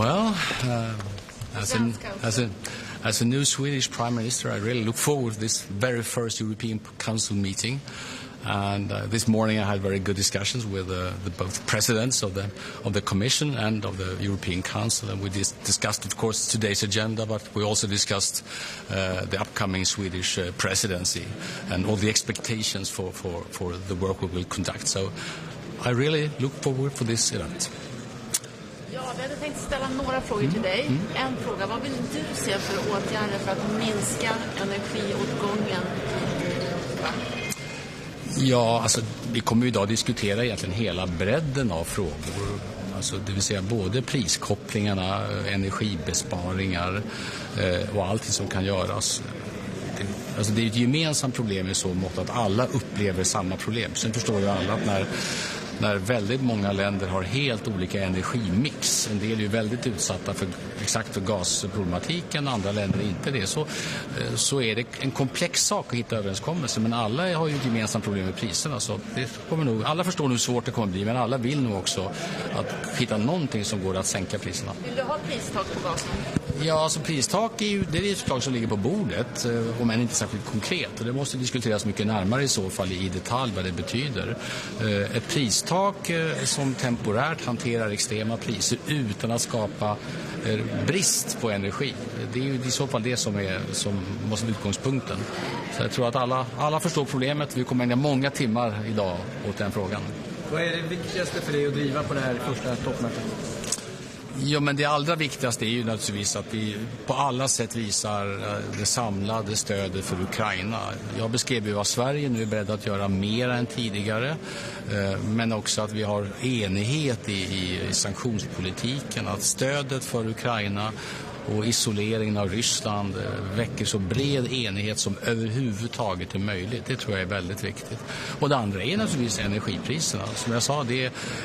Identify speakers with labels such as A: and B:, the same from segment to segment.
A: Well, as a new Swedish Prime Minister, I really look forward to this very first European Council meeting. And this morning I had very good discussions with the both presidents of the Commission and of the European Council, and we discussed, of course, today's agenda, but we also discussed the upcoming Swedish presidency and all the expectations for the work we will conduct. So I really look forward for this event.
B: Ja, vi hade tänkt ställa några frågor till dig. En fråga, vad vill du se för åtgärder för att minska energiåtgången i Europa?
A: Ja, alltså vi kommer idag diskutera egentligen hela bredden av frågor. Alltså, det vill säga både priskopplingarna, energibesparingar och allting som kan göras. Alltså det är ett gemensamt problem i så mått att alla upplever samma problem. Sen förstår ju alla att när väldigt många länder har helt olika energimix, en del är ju väldigt utsatta för gasproblematiken, andra länder är inte det, så är det en komplex sak att hitta överenskommelser, men alla har ju ett gemensamt problem med priserna, så det kommer nog, alla förstår hur svårt det kommer bli, men alla vill nog också att hitta någonting som går att sänka priserna.
B: Vill du ha pristak på gasen?
A: Ja, alltså pristak är ju ett förslag som ligger på bordet, om än inte särskilt konkret. Och det måste diskuteras mycket närmare i så fall i detalj vad det betyder. Ett pristak som temporärt hanterar extrema priser utan att skapa brist på energi. Det är ju i så fall det som måste vara utgångspunkten. Så jag tror att alla förstår problemet. Vi kommer ägna många timmar idag åt den frågan.
C: Vad är det viktigaste för dig att driva på det här första toppmötet?
A: Ja, men det allra viktigaste är ju naturligtvis att vi på alla sätt visar det samlade stödet för Ukraina. Jag beskrev ju att Sverige nu är beredd att göra mer än tidigare, men också att vi har enighet i sanktionspolitiken, att stödet för Ukraina och isoleringen av Ryssland väcker så bred enighet som överhuvudtaget är möjligt. Det tror jag är väldigt viktigt. Och det andra är naturligtvis energipriserna. Som jag sa,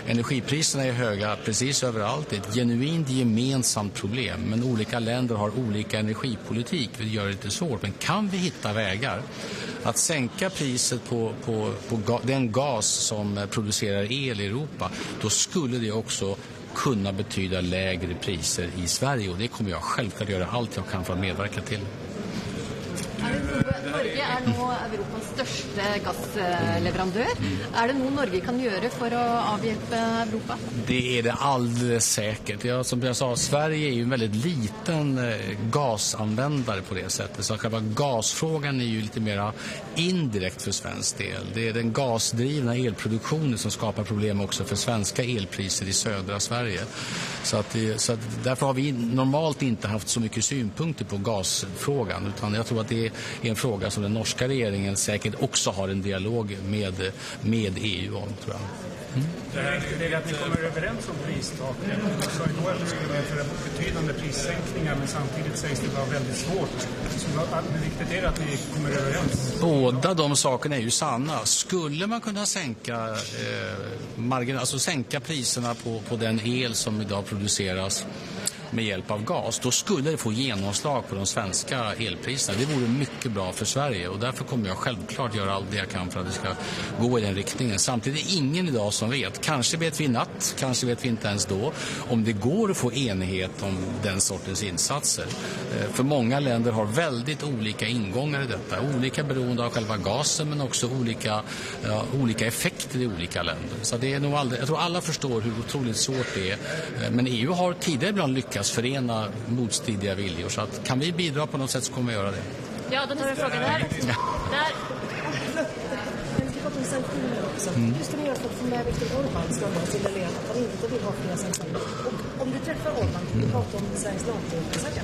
A: energipriserna är höga precis överallt. Det är ett genuint gemensamt problem. Men olika länder har olika energipolitik. Det gör det lite svårt. Men kan vi hitta vägar att sänka priset på den gas som producerar el i Europa, då skulle det också kunna betyda lägre priser i Sverige, och det kommer jag självklart göra allt jag kan för att medverka till.
D: Norge är nu Europas största gasleverandör. Är det något Norge kan göra för att avhjälpa Europa?
A: Det är det alldeles säkert. Som jag sa, Sverige är ju en väldigt liten gasanvändare på det sättet. Så själva gasfrågan är ju lite mer indirekt för svensk del. Det är den gasdrivna elproduktionen som skapar problem också för svenska elpriser i södra Sverige. Så att därför har vi normalt inte haft så mycket synpunkter på gasfrågan, utan jag tror att det är en fråga som den norska regeringen säkert också har en dialog med EU om, tror jag.
E: Det är att ni kommer överens om pristaken. Så då är det för betydande prissänkningar, men samtidigt sägs det vara väldigt svårt. Så det viktigt är att ni kommer överens.
A: Båda de sakerna är ju sanna. Skulle man kunna sänka priserna på den el som idag produceras med hjälp av gas, då skulle det få genomslag på de svenska elpriserna. Det vore mycket bra för Sverige, och därför kommer jag självklart göra allt det jag kan för att det ska gå i den riktningen. Samtidigt är det ingen idag som vet. Kanske vet vi i natt, kanske vet vi inte ens då, om det går att få enighet om den sortens insatser. För många länder har väldigt olika ingångar i detta. Olika beroende av själva gasen, men också olika effekter i olika länder. Så det är nog jag tror alla förstår hur otroligt svårt det är. Men EU har tidigare ibland lyckats förena motstridiga viljor, så att kan vi bidra på något sätt så kommer vi göra det.
B: Ja, då tar vi frågan där.
F: Hur ska ni göra för att få med Viktor Orbán ska vara signalera att han inte vill ha fler sanktioner? Och om du träffar Orbán, du pratar om Sveriges NATO-ansökan.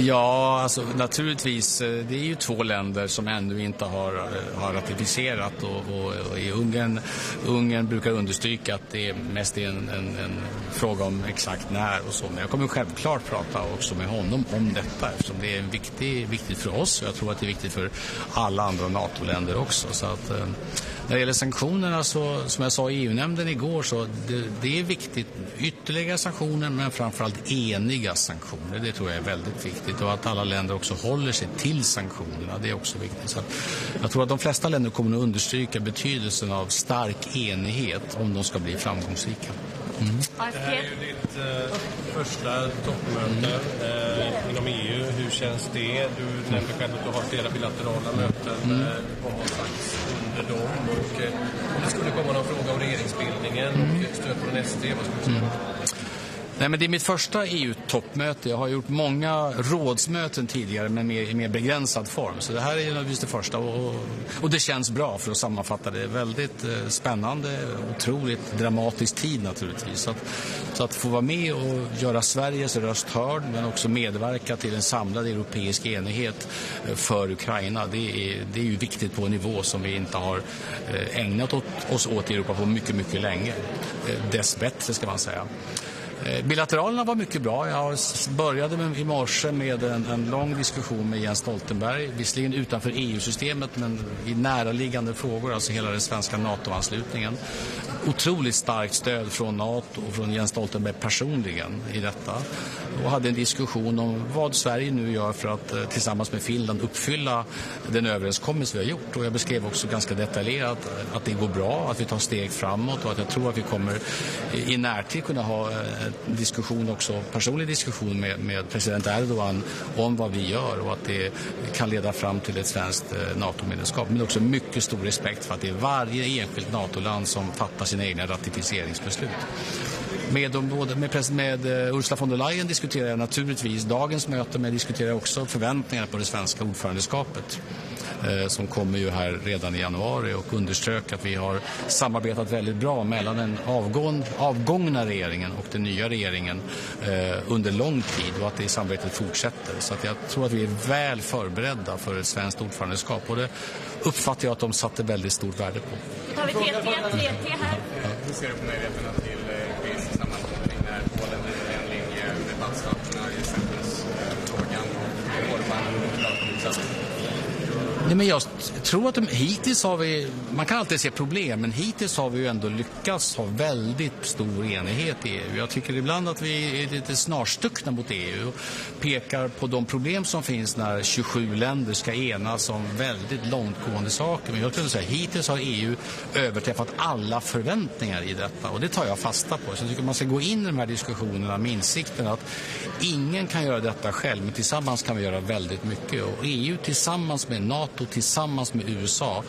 A: Ja, alltså naturligtvis, det är ju 2 länder som ännu inte har ratificerat, och i Ungern brukar understryka att det mest är en fråga om exakt när och så. Men jag kommer självklart prata också med honom om detta, eftersom det är viktigt för oss, och jag tror att det är viktigt för alla andra NATO-länder också. Så att när det gäller sanktionerna, så som jag sa i EU-nämnden igår, så det är viktigt, ytterligare sanktioner, men framförallt eniga sanktioner. Det tror jag är väldigt viktigt, och att alla länder också håller sig till sanktionerna, det är också viktigt. Så jag tror att de flesta länder kommer att understryka betydelsen av stark enighet om de ska bli framgångsrika.
G: Det här är ju ditt första toppmöte inom EU. Hur känns det? Du nämnde själv att du har flera bilaterala möten. Vad har sagts under dem? Och om det skulle komma någon fråga om regeringsbildningen och stöd från SD, vad skulle du säga?
A: Nej, men det är mitt första EU-toppmöte. Jag har gjort många rådsmöten tidigare men i mer begränsad form. Så det här är naturligtvis det första och det känns bra, för att sammanfatta det. Väldigt spännande, otroligt dramatisk tid naturligtvis. Så att få vara med och göra Sveriges röst hörd men också medverka till en samlad europeisk enighet för Ukraina. Det är ju viktigt på en nivå som vi inte har ägnat oss åt i Europa på mycket, mycket länge. Dessbättre ska man säga. Bilateralerna var mycket bra. Jag började i morse med en lång diskussion med Jens Stoltenberg, visserligen utanför EU-systemet men i näraliggande frågor, alltså hela den svenska NATO-anslutningen. Otroligt starkt stöd från NATO och från Jens Stoltenberg personligen i detta. Och hade en diskussion om vad Sverige nu gör för att tillsammans med Finland uppfylla den överenskommelse vi har gjort. Och jag beskrev också ganska detaljerat att det går bra, att vi tar steg framåt och att jag tror att vi kommer i närtid kunna ha en diskussion också, personlig diskussion med president Erdogan om vad vi gör och att det kan leda fram till ett svenskt NATO-medlemskap. Men också mycket stor respekt för att det är varje enskilt NATO-land som fattar sina egna ratificeringsbeslut. Med Ursula von der Leyen diskuterar jag naturligtvis dagens möte, men jag diskuterar också förväntningarna på det svenska ordförandeskapet som kommer ju här redan i januari, och underströk att vi har samarbetat väldigt bra mellan den avgångna regeringen och den nya regeringen under lång tid, och att det samarbetet fortsätter. Så att jag tror att vi är väl förberedda för ett svenskt ordförandeskap, och det uppfattar jag att de satte väldigt stort värde på.
B: Har vi TT här?
C: Hur ser du på möjligheterna till europeisk sammanhållning när Polen driver en linje med debattstaterna i exempelvis frågan och Orbán?
A: Nej, men jag tror att hittills har vi, man kan alltid se problem, men hittills har vi ju ändå lyckats ha väldigt stor enighet i EU. Jag tycker ibland att vi är lite snarstuckna mot EU och pekar på de problem som finns när 27 länder ska enas om väldigt långtgående saker. Men jag tror att hittills har EU överträffat alla förväntningar i detta, och det tar jag fasta på. Så jag tycker man ska gå in i de här diskussionerna med insikten att ingen kan göra detta själv, men tillsammans kan vi göra väldigt mycket. Och EU tillsammans med NATO och tillsammans med USA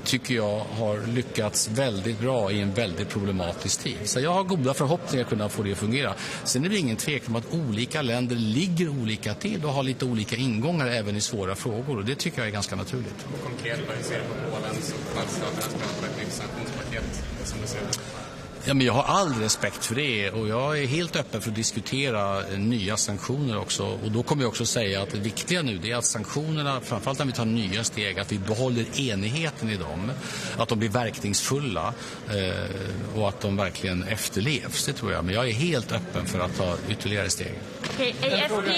A: tycker jag har lyckats väldigt bra i en väldigt problematisk tid. Så jag har goda förhoppningar att kunna få det att fungera. Sen är det ingen tvekan om att olika länder ligger olika till och har lite olika ingångar även i svåra frågor, och det tycker jag är ganska naturligt.
C: Och konkret, vad ser du på Polens och baltstaternas krav på ett nytt sanktionspaket som det ser ut?
A: Ja, men jag har all respekt för det, och jag är helt öppen för att diskutera nya sanktioner också. Och då kommer jag också säga att det viktiga nu är att sanktionerna, framförallt när vi tar nya steg, att vi behåller enigheten i dem, att de blir verkningsfulla och att de verkligen efterlevs, det tror jag. Men jag är helt öppen för att ta ytterligare steg.
B: Okay, AFP.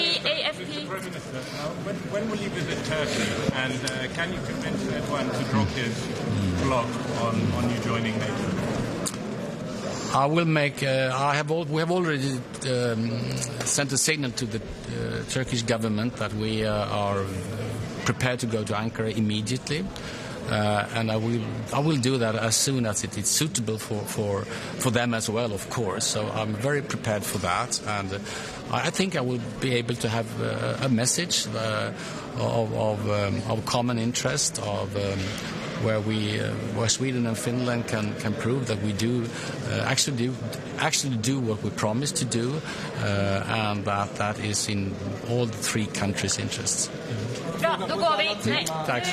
H: When will you visit Turkey, and can you convince Erdogan to drop his block on you joining NATO?
A: I will make. We have already sent a signal to the Turkish government that we are prepared to go to Ankara immediately, and I will do that as soon as it is suitable for them as well, of course. So I'm very prepared for that, and I think I will be able to have a message of common interest of. Where Sweden and Finland can prove that we do actually do what we promised to do, and that is in all the three countries' interests.
B: Bra, då går vi. Nej.
A: Tack.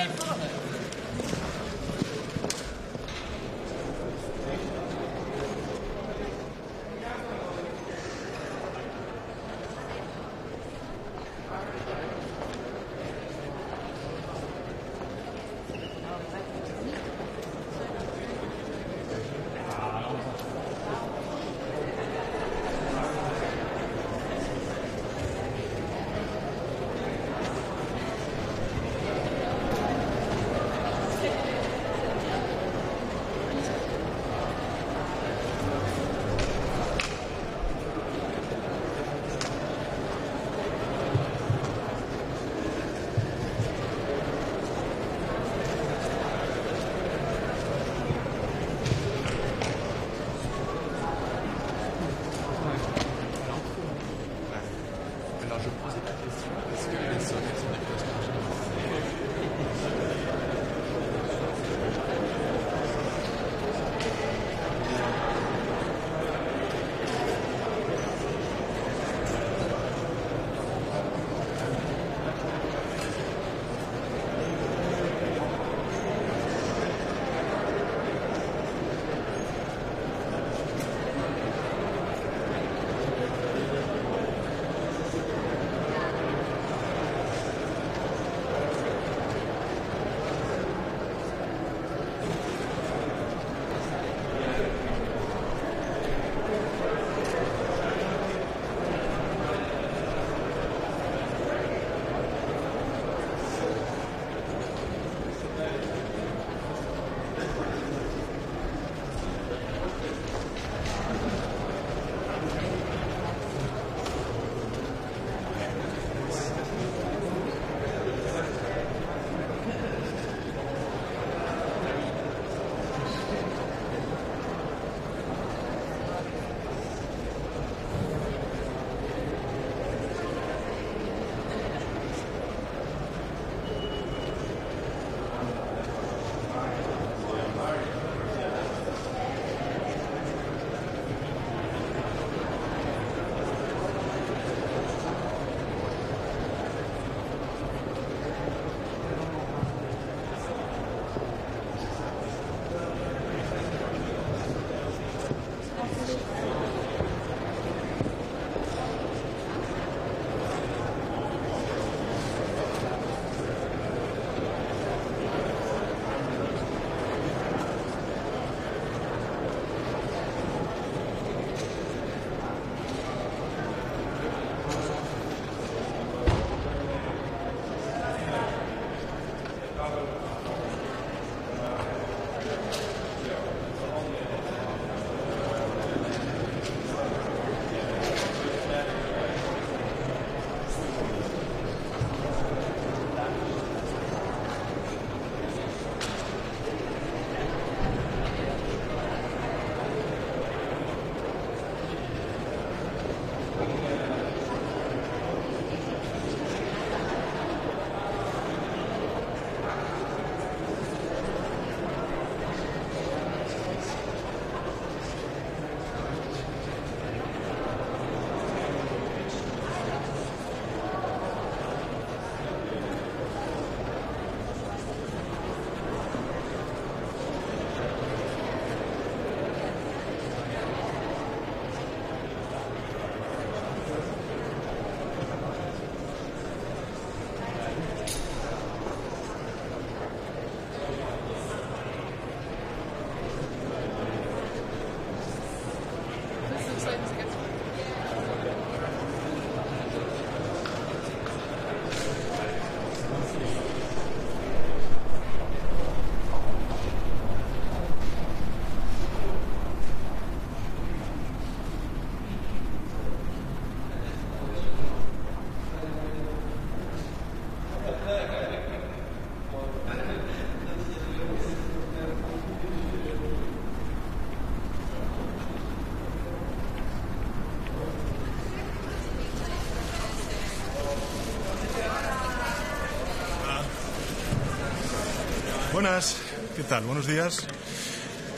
I: Buenas, ¿qué tal? Buenos días.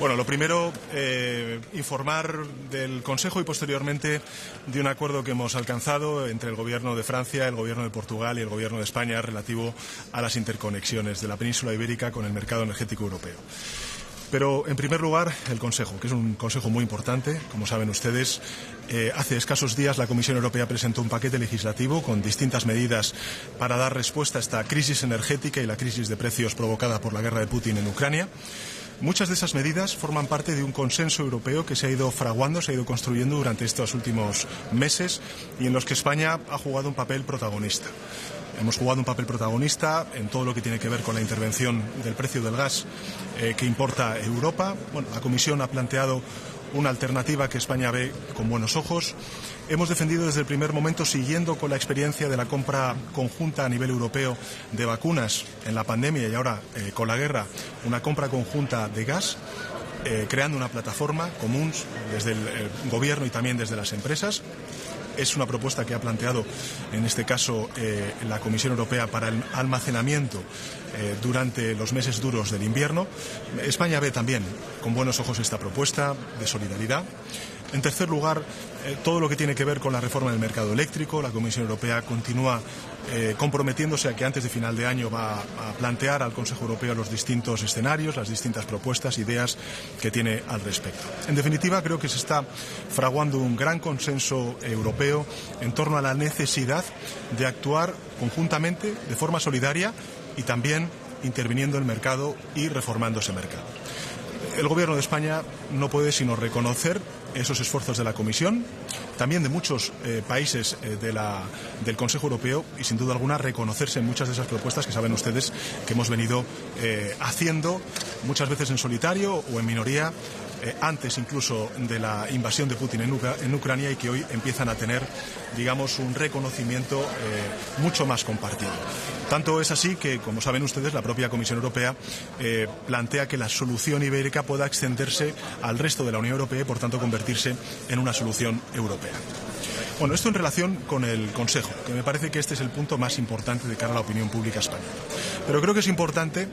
I: Bueno, lo primero, informar del Consejo y posteriormente de un acuerdo que hemos alcanzado entre el Gobierno de Francia, el Gobierno de Portugal y el Gobierno de España relativo a las interconexiones de la península ibérica con el mercado energético europeo. Pero, en primer lugar, el Consejo, que es un Consejo muy importante. Como saben ustedes, hace escasos días la Comisión Europea presentó un paquete legislativo con distintas medidas para dar respuesta a esta crisis energética y la crisis de precios provocada por la guerra de Putin en Ucrania. Muchas de esas medidas forman parte de un consenso europeo que se ha ido fraguando, se ha ido construyendo durante estos últimos meses y en los que España ha jugado un papel protagonista. Hemos jugado un papel protagonista en todo lo que tiene que ver con la intervención del precio del gas que importa Europa. Bueno, la Comisión ha planteado una alternativa que España ve con buenos ojos. Hemos defendido desde el primer momento, siguiendo con la experiencia de la compra conjunta a nivel europeo de vacunas en la pandemia y ahora con la guerra, una compra conjunta de gas, creando una plataforma común desde el Gobierno y también desde las empresas. Es una propuesta que ha planteado, en este caso, la Comisión Europea para el almacenamiento durante los meses duros del invierno. España ve también con buenos ojos esta propuesta de solidaridad. En tercer lugar, todo lo que tiene que ver con la reforma del mercado eléctrico. La Comisión Europea continúa comprometiéndose a que antes de final de año va a plantear al Consejo Europeo los distintos escenarios, las distintas propuestas, ideas que tiene al respecto. En definitiva, creo que se está fraguando un gran consenso europeo en torno a la necesidad de actuar conjuntamente, de forma solidaria y también interviniendo en el mercado y reformando ese mercado. El Gobierno de España no puede sino reconocer esos esfuerzos de la Comisión, también de muchos países del Consejo Europeo y, sin duda alguna, reconocerse en muchas de esas propuestas que saben ustedes que hemos venido haciendo, muchas veces en solitario o en minoría, antes incluso de la invasión de Putin en Ucrania y que hoy empiezan a tener, digamos, un reconocimiento mucho más compartido. Tanto es así que, como saben ustedes, la propia Comisión Europea plantea que la solución ibérica pueda extenderse al resto de la Unión Europea y, por tanto, convertirse en una solución europea. Bueno, esto en relación con el Consejo, que me parece que este es el punto más importante de cara a la opinión pública española. Pero creo que es importante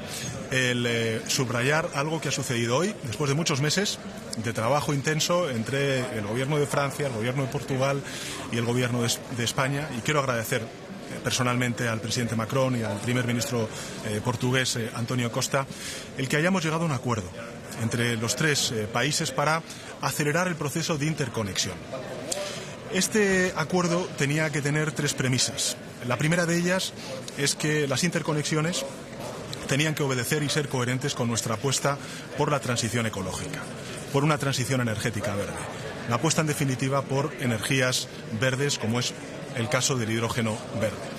I: subrayar algo que ha sucedido hoy, después de muchos meses de trabajo intenso entre el Gobierno de Francia, el Gobierno de Portugal y el Gobierno de España, y quiero agradecer personalmente al presidente Macron y al primer ministro portugués António Costa el que hayamos llegado a un acuerdo entre los tres países para acelerar el proceso de interconexión. Este acuerdo tenía que tener tres premisas. La primera de ellas es que las interconexiones tenían que obedecer y ser coherentes con nuestra apuesta por la transición ecológica, por una transición energética verde. La apuesta, en definitiva, por energías verdes, como es el caso del hidrógeno verde.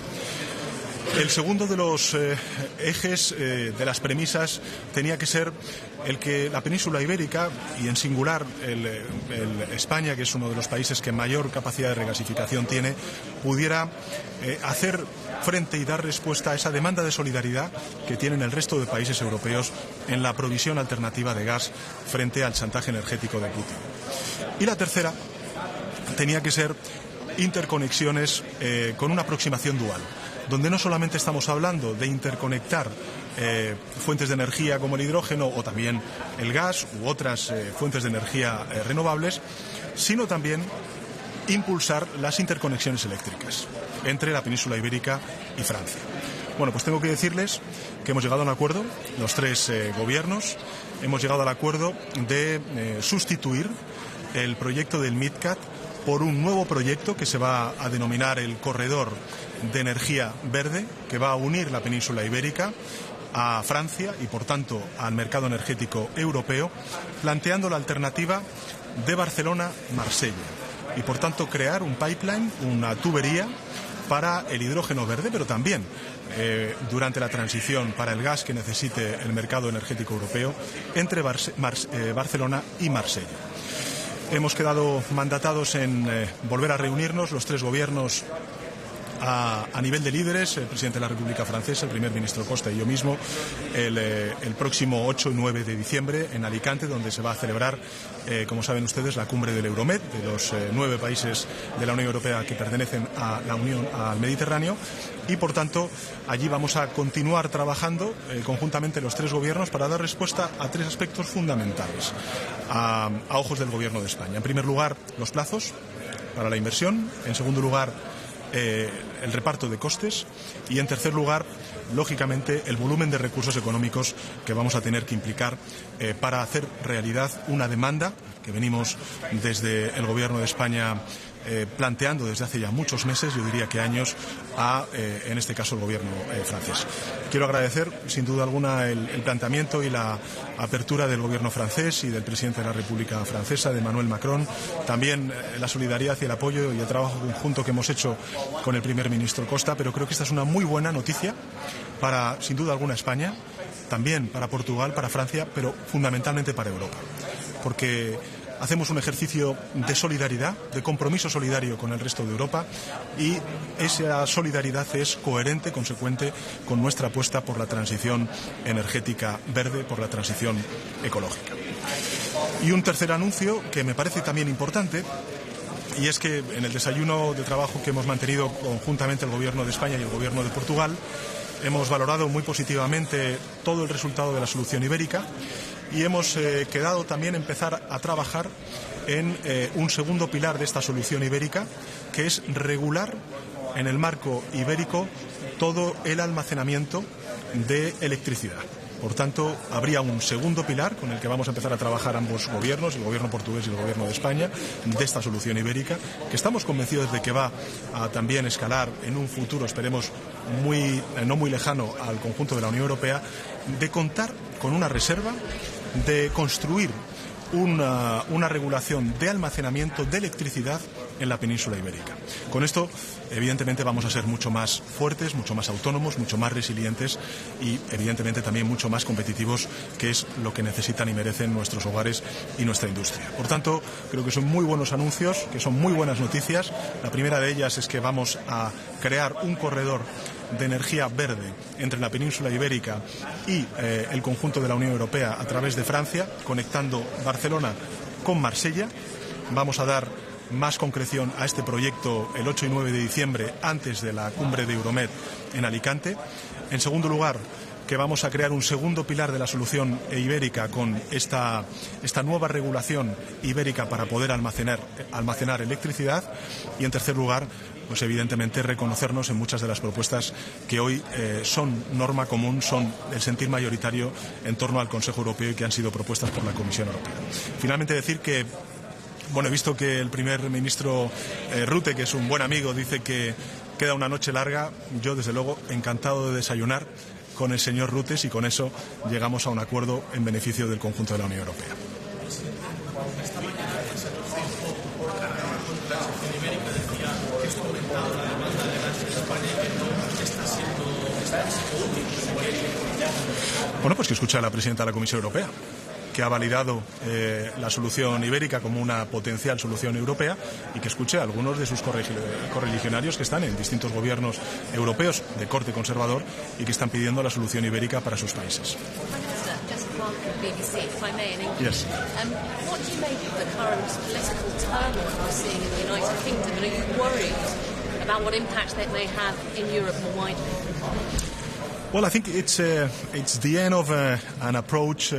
I: El segundo de los ejes de las premisas tenía que ser el que la península ibérica, y en singular España, que es uno de los países que mayor capacidad de regasificación tiene, pudiera hacer frente y dar respuesta a esa demanda de solidaridad que tienen el resto de países europeos en la provisión alternativa de gas frente al chantaje energético de Putin. Y la tercera tenía que ser interconexiones con una aproximación dual, donde no solamente estamos hablando de interconectar fuentes de energía como el hidrógeno o también el gas u otras fuentes de energía renovables, sino también impulsar las interconexiones eléctricas entre la península ibérica y Francia. Bueno, pues tengo que decirles que hemos llegado a un acuerdo, los tres gobiernos, hemos llegado al acuerdo de sustituir el proyecto del MidCat por un nuevo proyecto que se va a denominar el Corredor de Energía Verde, que va a unir la península ibérica a Francia y, por tanto, al mercado energético europeo, planteando la alternativa de Barcelona-Marsella y, por tanto, crear un pipeline, una tubería para el hidrógeno verde, pero también durante la transición para el gas que necesite el mercado energético europeo entre Barcelona y Marsella. Hemos quedado mandatados en volver a reunirnos los tres gobiernos a nivel de líderes, el presidente de la República Francesa, el primer ministro Costa y yo mismo, el próximo 8 y 9 de diciembre en Alicante, donde se va a celebrar, como saben ustedes, la cumbre del Euromed, de los 9 países de la Unión Europea que pertenecen a la Unión, al Mediterráneo, y por tanto allí vamos a continuar trabajando conjuntamente los 3 gobiernos para dar respuesta a 3 aspectos fundamentales a ojos del Gobierno de España. En primer lugar, los plazos para la inversión. En segundo lugar, el reparto de costes. Y en tercer lugar, lógicamente, el volumen de recursos económicos que vamos a tener que implicar para hacer realidad una demanda que venimos desde el Gobierno de España planteando desde hace ya muchos meses, yo diría que años, en este caso, el Gobierno francés. Quiero agradecer, sin duda alguna, el planteamiento y la apertura del Gobierno francés y del presidente de la República Francesa, de Emmanuel Macron, también la solidaridad y el apoyo y el trabajo conjunto que hemos hecho con el primer ministro Costa, pero creo que esta es una muy buena noticia para, sin duda alguna, España, también para Portugal, para Francia, pero fundamentalmente para Europa, porque hacemos un ejercicio de solidaridad, de compromiso solidario con el resto de Europa, y esa solidaridad es coherente, consecuente con nuestra apuesta por la transición energética verde, por la transición ecológica. Y un tercer anuncio que me parece también importante, y es que en el desayuno de trabajo que hemos mantenido conjuntamente el Gobierno de España y el Gobierno de Portugal, hemos valorado muy positivamente todo el resultado de la solución ibérica y hemos quedado también empezar a trabajar en un segundo pilar de esta solución ibérica, que es regular en el marco ibérico todo el almacenamiento de electricidad. Por tanto, habría un segundo pilar con el que vamos a empezar a trabajar ambos gobiernos, el Gobierno portugués y el Gobierno de España, de esta solución ibérica, que estamos convencidos de que va a también escalar en un futuro, esperemos, no muy lejano al conjunto de la Unión Europea, de contar con una reserva, de construir una regulación de almacenamiento de electricidad en la península ibérica. Con esto, evidentemente, vamos a ser mucho más fuertes, mucho más autónomos, mucho más resilientes y, evidentemente, también mucho más competitivos, que es lo que necesitan y merecen nuestros hogares y nuestra industria. Por tanto, creo que son muy buenos anuncios, que son muy buenas noticias. La primera de ellas es que vamos a crear un corredor de energía verde entre la península ibérica y el conjunto de la Unión Europea a través de Francia, conectando Barcelona con Marsella. Vamos a dar más concreción a este proyecto el 8 y 9 de diciembre, antes de la cumbre de Euromed en Alicante. En segundo lugar, que vamos a crear un segundo pilar de la solución ibérica con esta nueva regulación ibérica para poder almacenar electricidad. Y en tercer lugar, pues evidentemente reconocernos en muchas de las propuestas que hoy son norma común, son el sentir mayoritario en torno al Consejo Europeo y que han sido propuestas por la Comisión Europea. Finalmente, decir que, he visto que el primer ministro Rutte, que es un buen amigo, dice que queda una noche larga. Yo, desde luego, encantado de desayunar con el señor Rutte, y con eso llegamos a un acuerdo en beneficio del conjunto de la Unión Europea. Pues que escucha a la presidenta de la Comisión Europea, que ha validado la solución ibérica como una potencial solución europea, y que escuche a algunos de sus correligionarios que están en distintos gobiernos europeos de corte conservador y que están pidiendo la solución ibérica para sus países.
B: BBC, if I may, in English.
I: Yes.
B: What do you make of the current political turmoil we're seeing in the United Kingdom, and are you worried about what impact that may have in Europe more widely?
I: Well, I think it's the end of an approach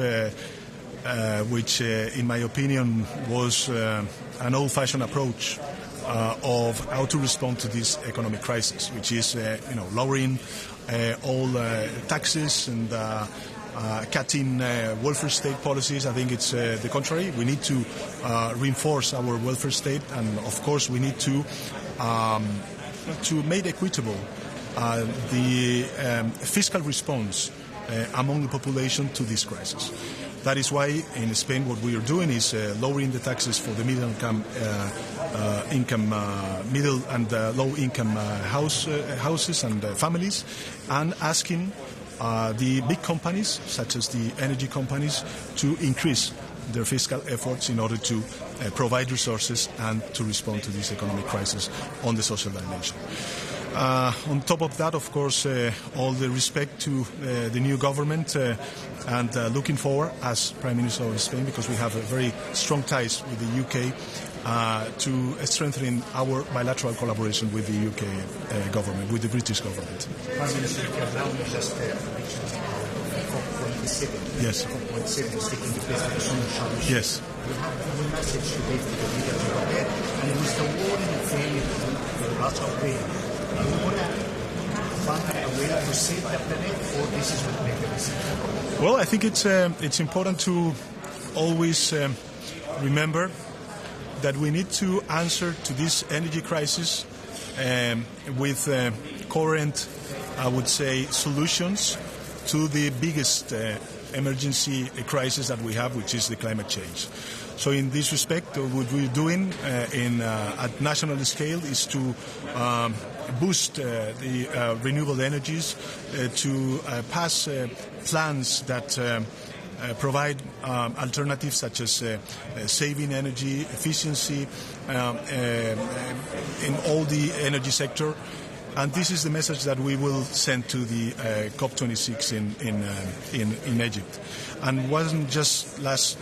I: which, in my opinion, was an old-fashioned approach of how to respond to this economic crisis, which is, lowering all taxes and cutting welfare state policies. I think it's the contrary. We need to reinforce our welfare state, and of course, we need to make equitable the fiscal response among the population to this crisis. That is why in Spain what we are doing is lowering the taxes for the middle and low income houses and families, and asking the big companies, such as the energy companies, to increase their fiscal efforts in order to provide resources and to respond to this economic crisis on the social dimension. On top of that, of course, all the respect to the new government and looking forward as Prime Minister of Spain, because we have very strong ties with the UK, to strengthening our bilateral collaboration with the UK government, with the British government. Yes. Yes. Well, I think it's important to always remember that we need to answer to this energy crisis with current, I would say, solutions to the biggest emergency crisis that we have, which is the climate change. So in this respect, what we're doing at national scale is to boost the renewable energies, to pass plans that provide alternatives such as saving energy, efficiency in all the energy sector. And this is the message that we will send to the COP26 in Egypt. And wasn't just last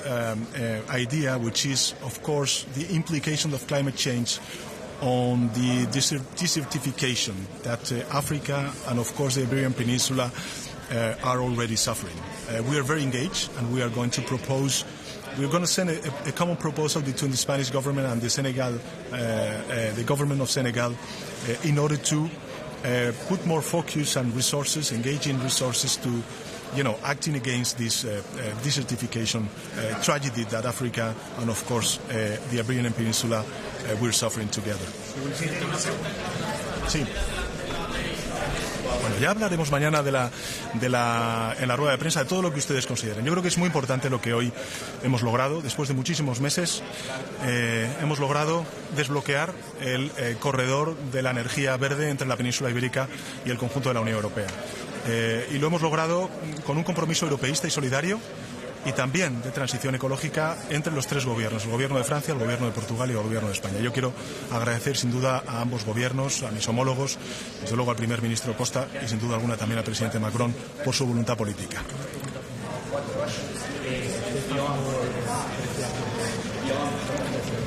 I: idea, which is, of course, the implication of climate change on the desertification that Africa and, of course, the Iberian Peninsula are already suffering. We are very engaged, and we are going to propose. We're going to send a common proposal between the Spanish government and the government of Senegal, in order to put more focus and resources, engaging resources to, acting against this desertification tragedy that Africa and, of course, the Iberian Peninsula we're suffering together. Sí. Bueno, ya hablaremos mañana en la rueda de prensa de todo lo que ustedes consideren. Yo creo que es muy importante lo que hoy hemos logrado. Después de muchísimos meses hemos logrado desbloquear el corredor de la energía verde entre la península ibérica y el conjunto de la Unión Europea. Y lo hemos logrado con un compromiso europeísta y solidario, y también de transición ecológica entre los tres gobiernos, el gobierno de Francia, el gobierno de Portugal y el gobierno de España. Yo quiero agradecer sin duda a ambos gobiernos, a mis homólogos, desde luego al primer ministro Costa y sin duda alguna también al presidente Macron por su voluntad política.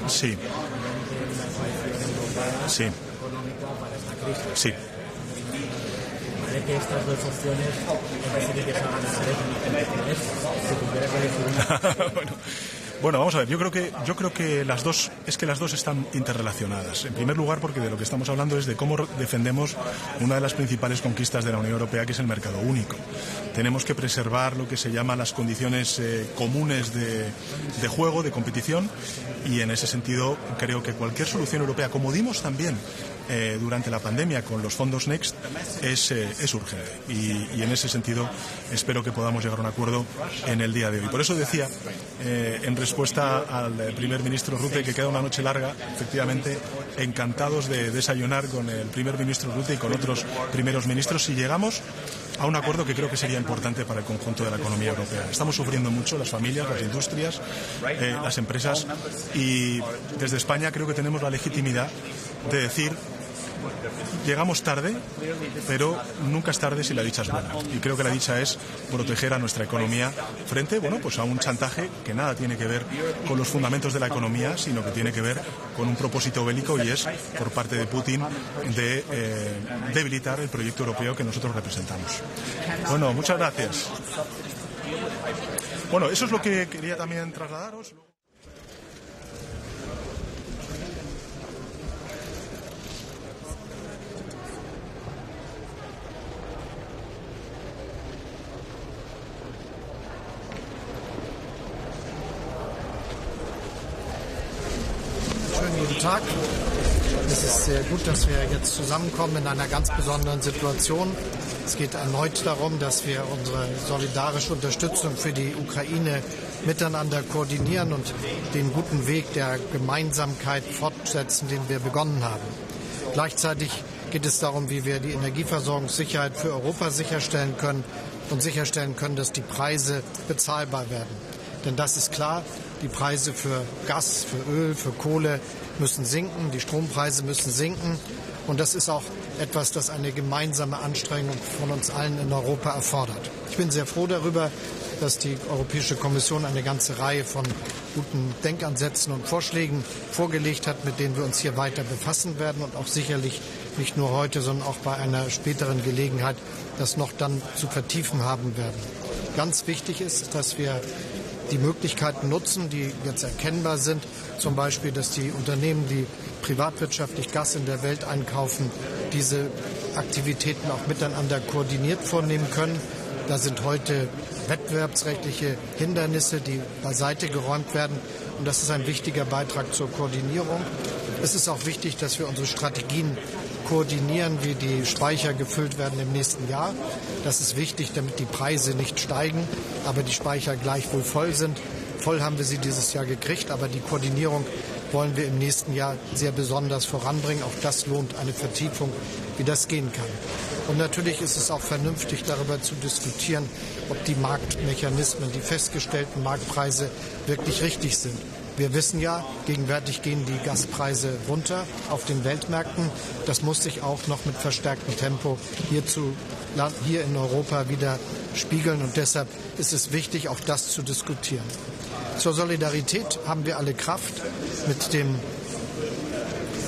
I: Sí. Sí. Sí.
J: Que estas dos opciones me parece que se van a ganar.
I: Bueno, vamos a ver, yo creo que las dos están interrelacionadas. En primer lugar, porque de lo que estamos hablando es de cómo defendemos una de las principales conquistas de la Unión Europea, que es el mercado único. Tenemos que preservar lo que se llama las condiciones comunes de juego, de competición, y en ese sentido creo que cualquier solución europea, como dimos también durante la pandemia con los fondos Next, es urgente, y en ese sentido espero que podamos llegar a un acuerdo en el día de hoy. Por eso decía, en respuesta al primer ministro Rutte, que queda una noche larga, efectivamente encantados de desayunar con el primer ministro Rutte y con otros primeros ministros si llegamos a un acuerdo que creo que sería importante para el conjunto de la economía europea. Estamos sufriendo mucho las familias, las industrias, las empresas, y desde España creo que tenemos la legitimidad de decir: llegamos tarde, pero nunca es tarde si la dicha es buena. Y creo que la dicha es proteger a nuestra economía frente, pues a un chantaje que nada tiene que ver con los fundamentos de la economía, sino que tiene que ver con un propósito bélico, y es por parte de Putin de debilitar el proyecto europeo que nosotros representamos. Bueno, muchas gracias. Bueno, eso es lo que quería también trasladaros.
K: Guten Tag. Es ist gut, dass wir jetzt zusammenkommen in einer ganz besonderen Situation. Es geht erneut darum, dass wir unsere solidarische Unterstützung für die Ukraine miteinander koordinieren und den guten Weg der Gemeinsamkeit fortsetzen, den wir begonnen haben. Gleichzeitig geht es darum, wie wir die Energieversorgungssicherheit für Europa sicherstellen können und sicherstellen können, dass die Preise bezahlbar werden. Denn das ist klar, die Preise für Gas, für Öl, für Kohle müssen sinken, die Strompreise müssen sinken. Und das ist auch etwas, das eine gemeinsame Anstrengung von uns allen in Europa erfordert. Ich bin sehr froh darüber, dass die Europäische Kommission eine ganze Reihe von guten Denkansätzen und Vorschlägen vorgelegt hat, mit denen wir uns hier weiter befassen werden und auch sicherlich nicht nur heute, sondern auch bei einer späteren Gelegenheit das noch dann zu vertiefen haben werden. Ganz wichtig ist, dass wir die Möglichkeiten nutzen, die jetzt erkennbar sind, zum Beispiel, dass die Unternehmen, die privatwirtschaftlich Gas in der Welt einkaufen, diese Aktivitäten auch miteinander koordiniert vornehmen können. Da sind heute wettbewerbsrechtliche Hindernisse, die beiseite geräumt werden. Und das ist ein wichtiger Beitrag zur Koordinierung. Es ist auch wichtig, dass wir unsere Strategien koordinieren, wie die Speicher gefüllt werden im nächsten Jahr. Das ist wichtig, damit die Preise nicht steigen, aber die Speicher gleichwohl voll sind. Voll haben wir sie dieses Jahr gekriegt, aber die Koordinierung wollen wir im nächsten Jahr sehr besonders voranbringen. Auch das lohnt eine Vertiefung, wie das gehen kann. Und natürlich ist es auch vernünftig, darüber zu diskutieren, ob die Marktmechanismen, die festgestellten Marktpreise wirklich richtig sind. Wir wissen ja, gegenwärtig gehen die Gaspreise runter auf den Weltmärkten. Das muss sich auch noch mit verstärktem Tempo hier in Europa wieder spiegeln. Und deshalb ist es wichtig, auch das zu diskutieren. Zur Solidarität haben wir alle Kraft. Mit dem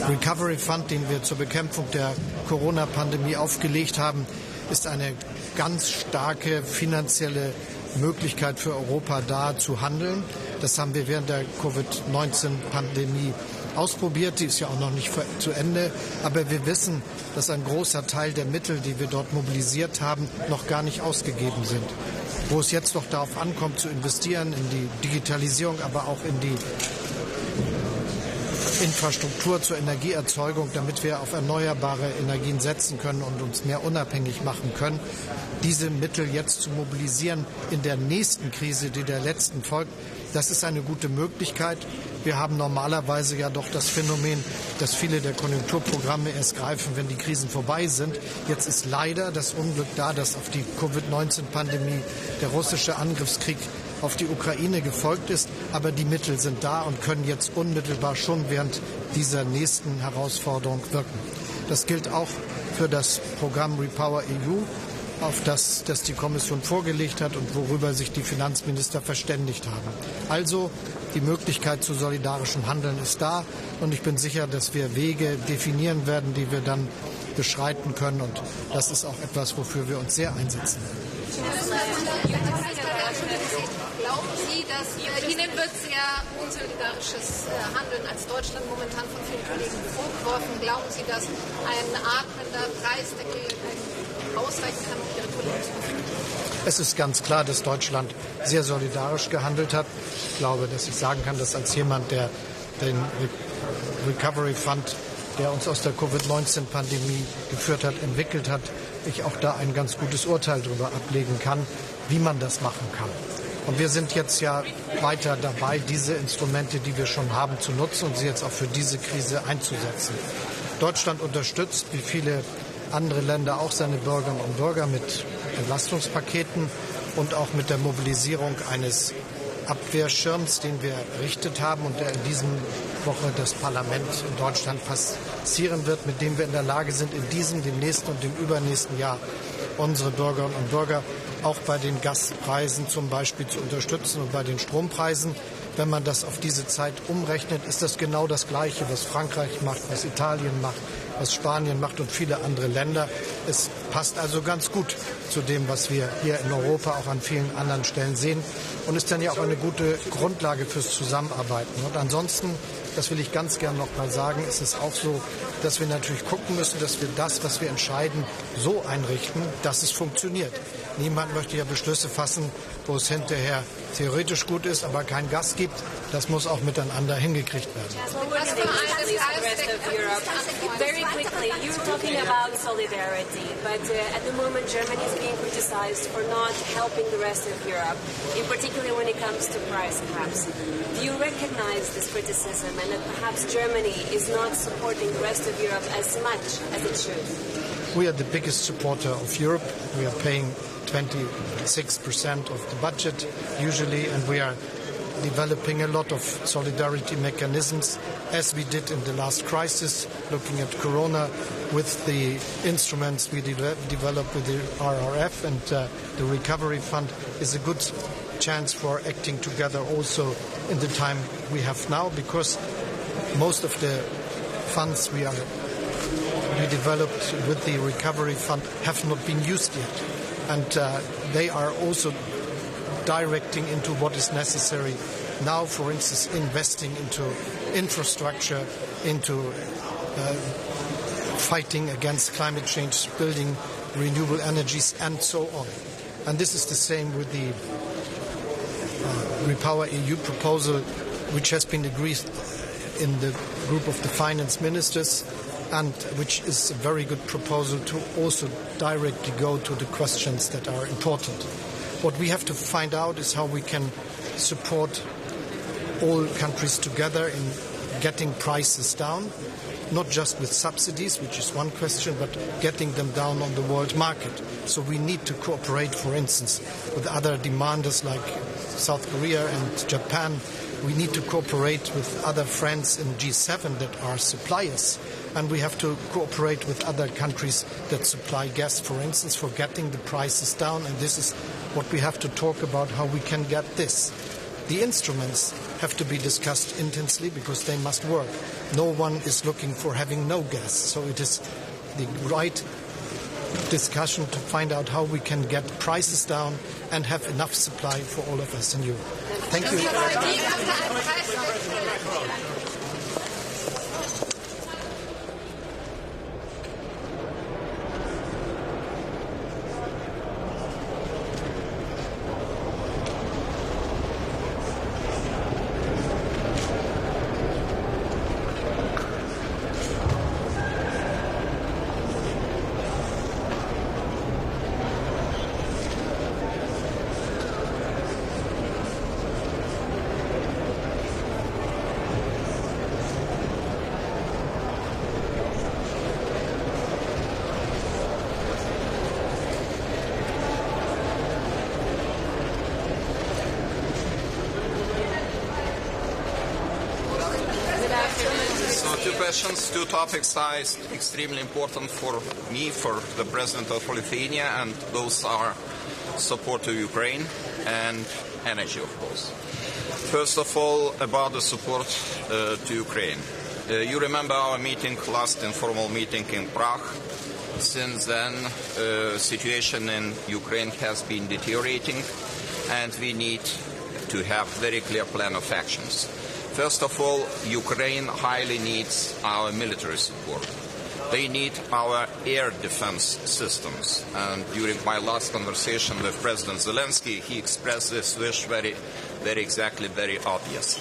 K: Recovery Fund, den wir zur Bekämpfung der Corona-Pandemie aufgelegt haben, ist eine ganz starke finanzielle Möglichkeit für Europa da zu handeln. Das haben wir während der Covid-19-Pandemie ausprobiert. Die ist ja auch noch nicht zu Ende. Aber wir wissen, dass ein großer Teil der Mittel, die wir dort mobilisiert haben, noch gar nicht ausgegeben sind. Wo es jetzt noch darauf ankommt, zu investieren in die Digitalisierung, aber auch in die Infrastruktur zur Energieerzeugung, damit wir auf erneuerbare Energien setzen können und uns mehr unabhängig machen können. Diese Mittel jetzt zu mobilisieren in der nächsten Krise, die der letzten folgt, das ist eine gute Möglichkeit. Wir haben normalerweise ja doch das Phänomen, dass viele der Konjunkturprogramme erst greifen, wenn die Krisen vorbei sind. Jetzt ist leider das Unglück da, dass auf die Covid-19-Pandemie der russische Angriffskrieg auf die Ukraine gefolgt ist. Aber die Mittel sind da und können jetzt unmittelbar schon während dieser nächsten Herausforderung wirken. Das gilt auch für das Programm Repower EU, auf das die Kommission vorgelegt hat und worüber sich die Finanzminister verständigt haben. Also die Möglichkeit zu solidarischem Handeln ist da und ich bin sicher, dass wir Wege definieren werden, die wir dann beschreiten können und das ist auch etwas, wofür wir uns sehr einsetzen.
D: Glauben Sie, dass Ihnen wird sehr unsolidarisches Handeln als Deutschland momentan von vielen Kollegen vorgeworfen? Glauben Sie, dass ein atmender Preisdeckel ausreichen kann, um Ihre Kollegen zu befrieden?
K: Es ist ganz klar, dass Deutschland sehr solidarisch gehandelt hat. Ich glaube, dass ich sagen kann, dass als jemand, der den Recovery Fund, der uns aus der Covid-19-Pandemie geführt hat, entwickelt hat, ich auch da ein ganz gutes Urteil darüber ablegen kann, wie man das machen kann. Und wir sind jetzt ja weiter dabei, diese Instrumente, die wir schon haben, zu nutzen und sie jetzt auch für diese Krise einzusetzen. Deutschland unterstützt, wie viele andere Länder auch, seine Bürgerinnen und Bürger mit Entlastungspaketen und auch mit der Mobilisierung eines Abwehrschirms, den wir errichtet haben und der in dieser Woche das Parlament in Deutschland passieren wird, mit dem wir in der Lage sind, in diesem, dem nächsten und dem übernächsten Jahr unsere Bürgerinnen und Bürger auch bei den Gaspreisen zum Beispiel zu unterstützen und bei den Strompreisen. Wenn man das auf diese Zeit umrechnet, ist das genau das Gleiche, was Frankreich macht, was Italien macht, was Spanien macht und viele andere Länder. Es passt also ganz gut zu dem, was wir hier in Europa auch an vielen anderen Stellen sehen und ist dann ja auch eine gute Grundlage fürs Zusammenarbeiten. Und ansonsten, das will ich ganz gern noch mal sagen, ist es auch so, dass wir natürlich gucken müssen, dass wir das, was wir entscheiden, so einrichten, dass es funktioniert. Niemand möchte ja Beschlüsse fassen, wo es hinterher theoretisch gut ist, aber kein Gas gibt. Das muss auch miteinander hingekriegt werden.
L: Very quickly, you're talking about solidarity, but at the moment Germany is being criticized for not helping the rest of Europe, in particular when it comes to price caps. Do you recognize this criticism and that perhaps Germany is not supporting the rest of Europe as much as it should?
K: We are the biggest supporter of Europe. We are paying 26% of the budget usually, and we are developing a lot of solidarity mechanisms, as we did in the last crisis, looking at Corona, with the instruments we developed with the RRF, and the Recovery Fund is a good chance for acting together also in the time we have now, because most of the funds we developed with the Recovery Fund have not been used yet, and they are also directing into what is necessary now, for instance, investing into infrastructure, into fighting against climate change, building renewable energies, and so on. And this is the same with the Repower EU proposal, which has been agreed in the group of the finance ministers, and which is a very good proposal to also directly go to the questions that are important. What we have to find out is how we can support all countries together in getting prices down, not just with subsidies, which is one question, but getting them down on the world market. So we need to cooperate, for instance, with other demanders like South Korea and Japan. We need to cooperate with other friends in G7 that are suppliers. And we have to cooperate with other countries that supply gas, for instance, for getting the prices down. And this is what we have to talk about, how we can get this. The instruments have to be discussed intensely because they must work. No one is looking for having no gas. So it is the right discussion to find out how we can get prices down and have enough supply for all of us in Europe. Thank you.
M: Two topics are extremely important for me, for the President of Lithuania, and those are support to Ukraine and energy, of course. First of all, about the support to Ukraine. You remember our meeting, last informal meeting in Prague. Since then, situation in Ukraine has been deteriorating, and we need to have very clear plan of actions. First of all, Ukraine highly needs our military support. They need our air defense systems. And during my last conversation with President Zelensky, he expressed this wish very obvious.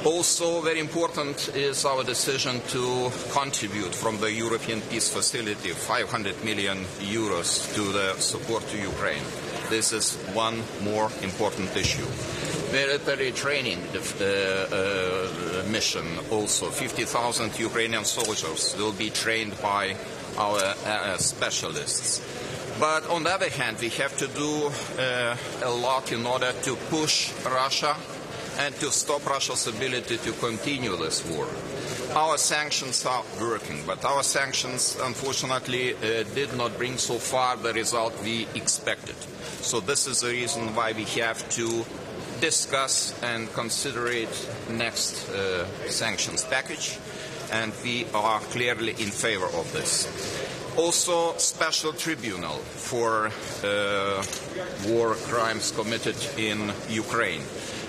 M: Also, very important is our decision to contribute from the European Peace Facility 500 million euros to the support to Ukraine. This is one more important issue. Military training mission also. 50,000 Ukrainian soldiers will be trained by our specialists. But on the other hand, we have to do a lot in order to push Russia and to stop Russia's ability to continue this war. Our sanctions are working, but our sanctions, unfortunately, did not bring so far the result we expected. So this is the reason why we have to discuss and consider it next sanctions package, and we are clearly in favor of this. Also, special tribunal for war crimes committed in Ukraine.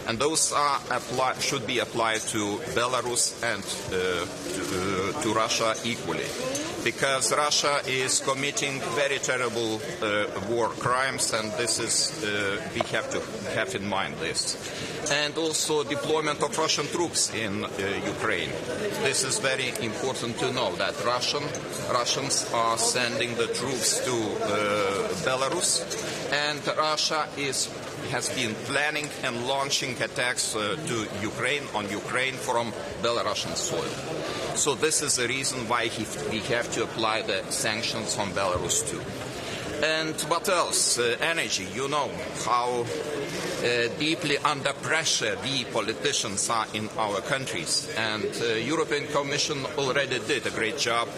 M: And those should be applied to Belarus and to Russia equally, because Russia is committing very terrible war crimes, and this is we have to have in mind this. And also deployment of Russian troops in Ukraine. This is very important to know that Russians are sending the troops to Belarus, and Russia has been planning and launching attacks to Ukraine from Belarusian soil. So this is the reason why we have to apply the sanctions on Belarus too. And what else? Energy. You know how deeply under pressure we politicians are in our countries. And the European Commission already did a great job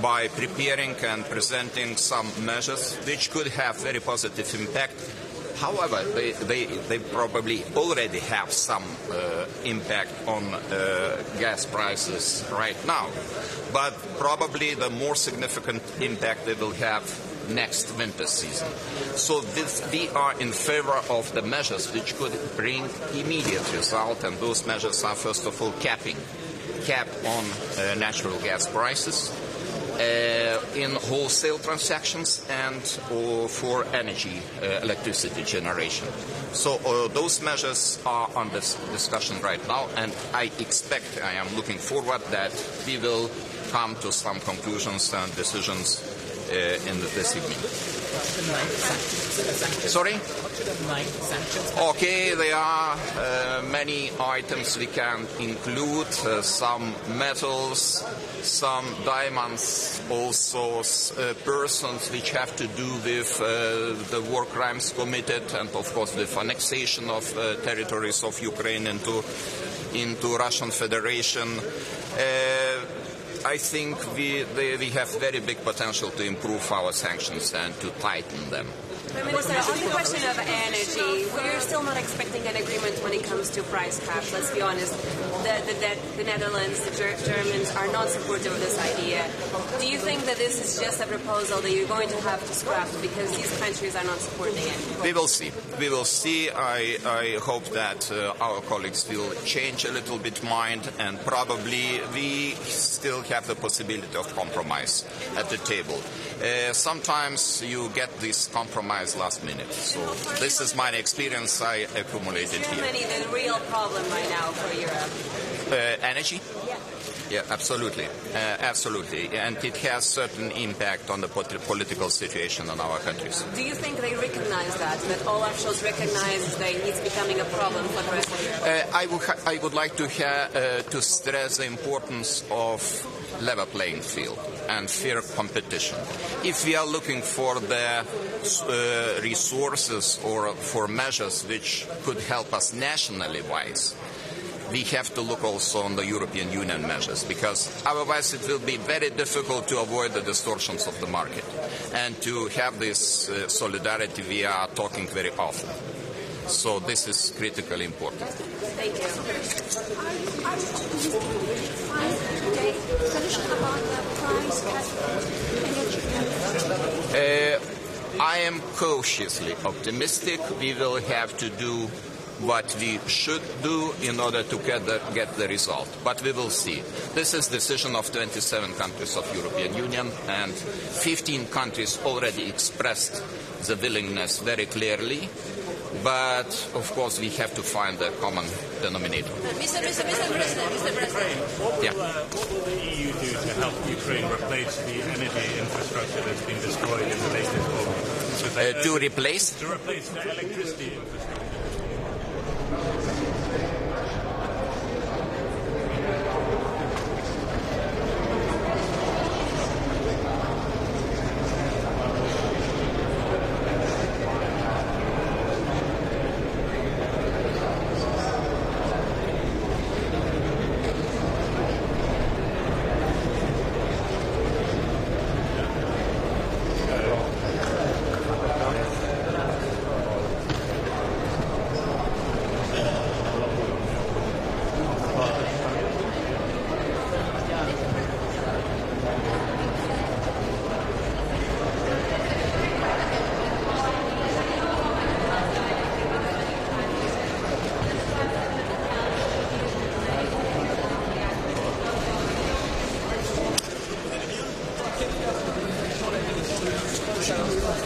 M: by preparing and presenting some measures which could have very positive impact. However, they probably already have some impact on gas prices right now. But probably the more significant impact they will have next winter season. So we are in favor of the measures which could bring immediate result, and those measures are first of all cap on natural gas prices in wholesale transactions and for energy, electricity generation. So those measures are under discussion right now, and I am looking forward that we will come to some conclusions and decisions in this evening. Sorry? Okay, there are many items we can include, some metals, some diamonds, also persons which have to do with the war crimes committed, and of course with annexation of territories of Ukraine into Russian Federation. I think we have very big potential to improve our sanctions and to tighten them.
L: Minister, on the question of energy, we're still not expecting an agreement when it comes to price caps. Let's be honest. The Netherlands, the Germans are not supportive of this idea. Do you think that this is just a proposal that you're going to have to scrap because these countries are not supporting it?
M: We will see. We will see. I hope that our colleagues will change a little bit mind, and probably we still have the possibility of compromise at the table. Sometimes you get this compromise last minute. So this is my experience I accumulated here.
L: Germany, the real problem right now for Europe?
M: Energy? Yeah, absolutely. Absolutely. And it has certain impact on the political situation in our countries.
L: Do you think they recognize that all officials recognize that it's becoming a problem for the rest of Europe?
M: I would like to stress the importance of level playing field and fair competition. If we are looking for the resources or for measures which could help us nationally wise, we have to look also on the European Union measures, because otherwise it will be very difficult to avoid the distortions of the market and to have this solidarity we are talking very often. So this is critically important.
L: Thank you.
M: I am cautiously optimistic. We will have to do what we should do in order to get the result. But we will see. This is decision of 27 countries of European Union, and 15 countries already expressed the willingness very clearly. But, of course, we have to find a common denominator.
B: Mr. President.
H: What will the EU do to help Ukraine replace the energy infrastructure that's been destroyed in the latest war?
M: To replace?
H: To replace the electricity infrastructure.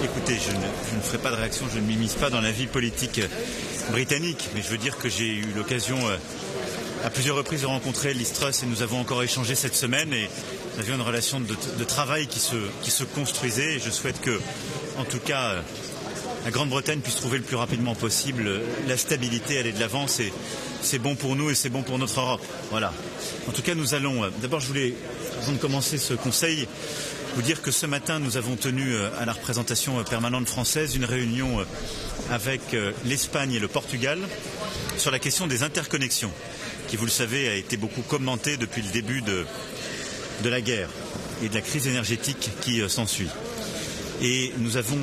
N: Écoutez, je ne ferai pas de réaction, je ne m'immisce pas dans la vie politique britannique, mais je veux dire que j'ai eu l'occasion à plusieurs reprises de rencontrer Liz Truss, et nous avons encore échangé cette semaine, et nous avions une relation de travail qui se construisait, et je souhaite que, en tout cas, la Grande-Bretagne puisse trouver le plus rapidement possible la stabilité, aller de l'avant. C'est bon pour nous et c'est bon pour notre Europe. Voilà. En tout cas, nous allons... D'abord, je voulais, avant de commencer ce conseil, vous dire que ce matin, nous avons tenu à la représentation permanente française une réunion avec l'Espagne et le Portugal sur la question des interconnexions, qui, vous le savez, a été beaucoup commentée depuis le début de la guerre et de la crise énergétique qui s'ensuit. Et nous avons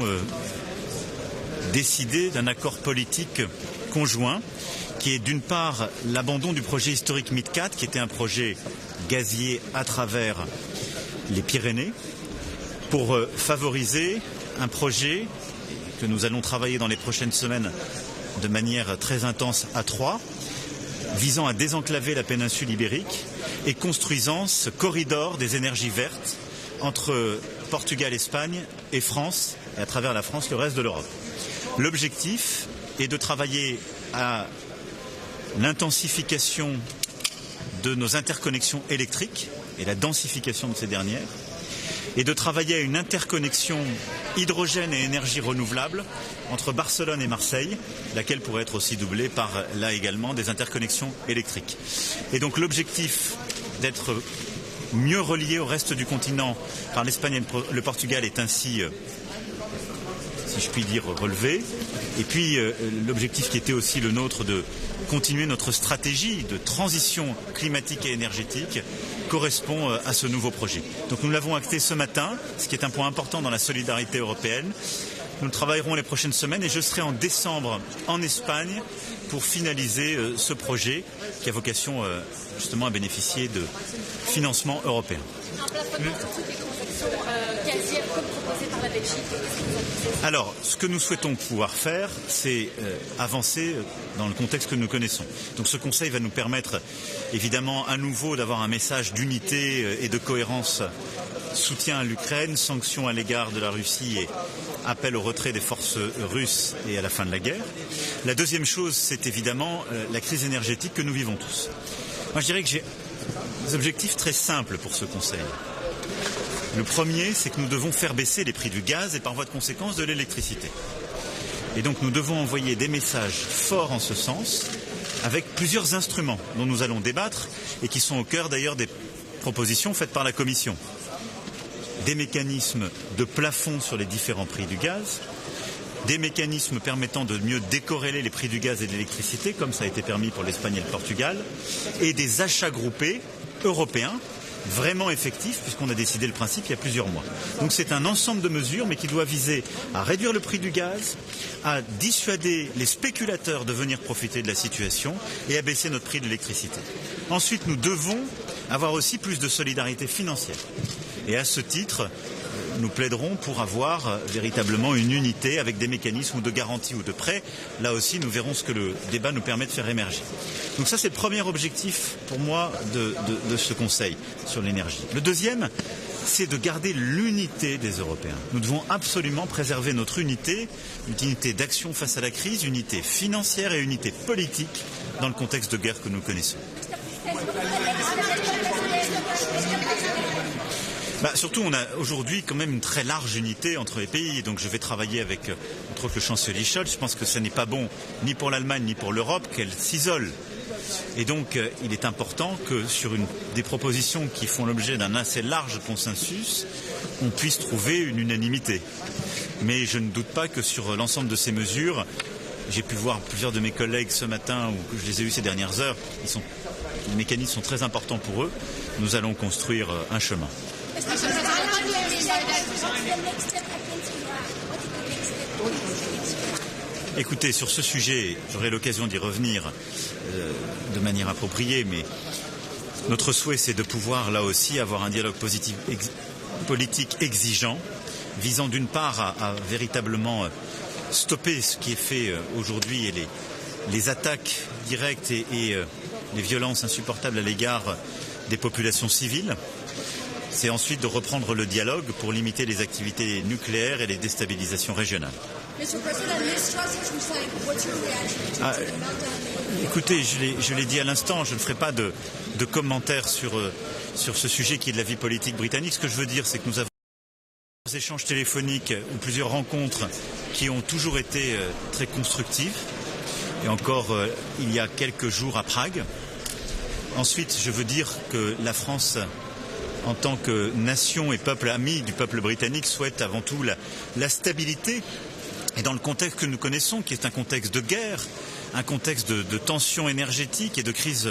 N: décidé d'un accord politique conjoint qui est d'une part l'abandon du projet historique MidCat, qui était un projet gazier à travers les Pyrénées, pour favoriser un projet que nous allons travailler dans les prochaines semaines de manière très intense à trois, visant à désenclaver la péninsule ibérique et construisant ce corridor des énergies vertes entre Portugal, Espagne et France, et à travers la France, le reste de l'Europe. L'objectif est de travailler à l'intensification de nos interconnexions électriques et la densification de ces dernières, et de travailler à une interconnexion hydrogène et énergie renouvelable entre Barcelone et Marseille, laquelle pourrait être aussi doublée par, là également, des interconnexions électriques. Et donc l'objectif d'être mieux relié au reste du continent par l'Espagne et le Portugal est ainsi, si je puis dire, relevé. Et puis l'objectif qui était aussi le nôtre de continuer notre stratégie de transition climatique et énergétique correspond à ce nouveau projet. Donc nous l'avons acté ce matin, ce qui est un point important dans la solidarité européenne. Nous le travaillerons les prochaines semaines et je serai en décembre en Espagne pour finaliser ce projet qui a vocation justement à bénéficier de financement européen. Alors, ce que nous souhaitons pouvoir faire, c'est avancer dans le contexte que nous connaissons. Donc ce Conseil va nous permettre, évidemment, à nouveau d'avoir un message d'unité et de cohérence, soutien à l'Ukraine, sanctions à l'égard de la Russie et appel au retrait des forces russes et à la fin de la guerre. La deuxième chose, c'est évidemment la crise énergétique que nous vivons tous. Moi, je dirais que j'ai des objectifs très simples pour ce Conseil. Le premier, c'est que nous devons faire baisser les prix du gaz et par voie de conséquence de l'électricité. Et donc nous devons envoyer des messages forts en ce sens, avec plusieurs instruments dont nous allons débattre et qui sont au cœur d'ailleurs des propositions faites par la Commission. Des mécanismes de plafond sur les différents prix du gaz, des mécanismes permettant de mieux décorréler les prix du gaz et de l'électricité, comme ça a été permis pour l'Espagne et le Portugal, et des achats groupés européens, vraiment effectif puisqu'on a décidé le principe il y a plusieurs mois. Donc c'est un ensemble de mesures mais qui doit viser à réduire le prix du gaz, à dissuader les spéculateurs de venir profiter de la situation et à baisser notre prix de l'électricité. Ensuite, nous devons avoir aussi plus de solidarité financière. Et à ce titre, nous plaiderons pour avoir véritablement une unité avec des mécanismes de garantie ou de prêt. Là aussi, nous verrons ce que le débat nous permet de faire émerger. Donc ça, c'est le premier objectif pour moi de ce Conseil sur l'énergie. Le deuxième, c'est de garder l'unité des Européens. Nous devons absolument préserver notre unité, une unité d'action face à la crise, unité financière et unité politique dans le contexte de guerre que nous connaissons. Surtout, on a aujourd'hui quand même une très large unité entre les pays. Donc je vais travailler avec, entre autres, le chancelier Scholz. Je pense que ce n'est pas bon ni pour l'Allemagne ni pour l'Europe qu'elle s'isole. Et donc il est important que sur des propositions qui font l'objet d'un assez large consensus, on puisse trouver une unanimité. Mais je ne doute pas que sur l'ensemble de ces mesures, j'ai pu voir plusieurs de mes collègues ce matin, ou que je les ai eus ces dernières heures, les mécanismes sont très importants pour eux. Nous allons construire un chemin. Écoutez, sur ce sujet, j'aurai l'occasion d'y revenir de manière appropriée, mais notre souhait, c'est de pouvoir, là aussi, avoir un dialogue politique exigeant, visant d'une part à véritablement stopper ce qui est fait aujourd'hui et les attaques directes et les violences insupportables à l'égard des populations civiles. C'est ensuite de reprendre le dialogue pour limiter les activités nucléaires et les déstabilisations régionales. Écoutez, je l'ai dit à l'instant, je ne ferai pas de commentaires sur ce sujet qui est de la vie politique britannique. Ce que je veux dire, c'est que nous avons des échanges téléphoniques ou plusieurs rencontres qui ont toujours été très constructives. Et encore il y a quelques jours à Prague. Ensuite, je veux dire que la France, en tant que nation et peuple ami du peuple britannique, souhaite avant tout la stabilité Et dans le contexte que nous connaissons, qui est un contexte de guerre, un contexte de tension énergétique et de crise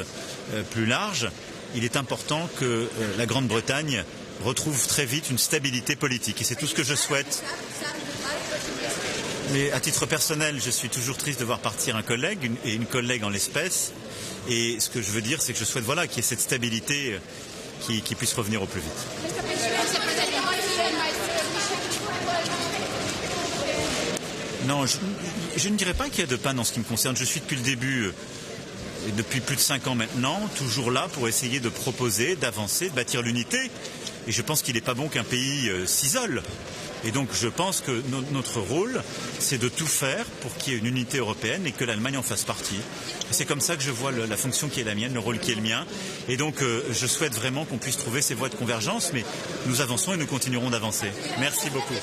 N: plus large, il est important que la Grande-Bretagne retrouve très vite une stabilité politique. Et c'est tout ce que je souhaite. Mais à titre personnel, je suis toujours triste de voir partir un collègue, et une collègue en l'espèce. Et ce que je veux dire, c'est que je souhaite qu'il y ait cette stabilité qui puisse revenir au plus vite. Non, je ne dirais pas qu'il y a de panne en ce qui me concerne. Je suis depuis le début, et depuis plus de 5 ans maintenant, toujours là pour essayer de proposer, d'avancer, de bâtir l'unité. Et je pense qu'il n'est pas bon qu'un pays s'isole. Et donc je pense que notre rôle, c'est de tout faire pour qu'il y ait une unité européenne et que l'Allemagne en fasse partie. C'est comme ça que je vois la fonction qui est la mienne, le rôle qui est le mien. Et donc je souhaite vraiment qu'on puisse trouver ces voies de convergence, mais nous avançons et nous continuerons d'avancer. Merci beaucoup.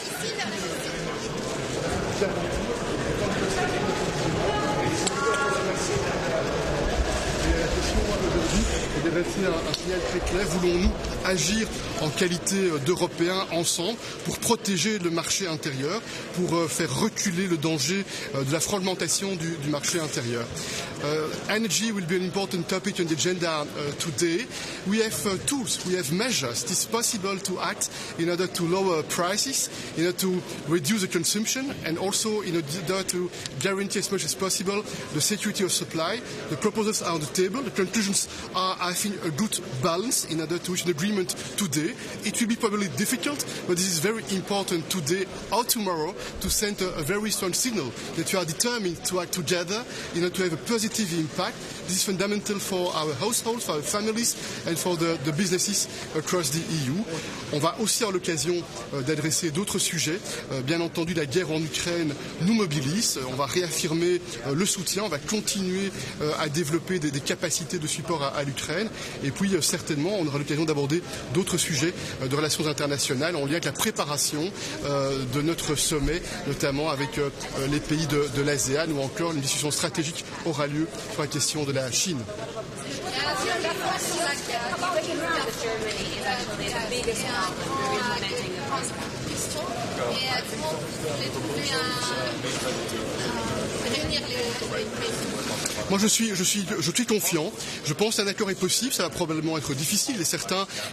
O: Un signal très clair. Voulons-nous agir en qualité d'Européens ensemble pour protéger le marché intérieur, pour faire reculer le danger de la fragmentation du marché intérieur? Energy will be an important topic on the agenda today. We have tools, we have measures. It is possible to act in order to lower prices, in order to reduce the consumption, and also in order to guarantee as much as possible the security of supply. The proposals are on the table. The conclusions are, I think, a good balance in order to reach an agreement today. It will be probably difficult, but this is very important today or tomorrow to send a very strong signal that we are determined to act together in order to have a positive impact. This is fundamental for our households, for our families and for the businesses across the EU. On va aussi avoir l'occasion d'adresser d'autres sujets. Bien entendu, la guerre en Ukraine nous mobilise. On va réaffirmer le soutien. On va continuer à développer des capacités de support à l'Ukraine. Et puis, certainement, on aura l'occasion d'aborder d'autres sujets de relations internationales en lien avec la préparation de notre sommet, notamment avec les pays de l'ASEAN, ou encore une discussion stratégique aura lieu sur la question de la Chine. Moi, je suis confiant. Je pense qu'un accord est possible. Ça va probablement être difficile.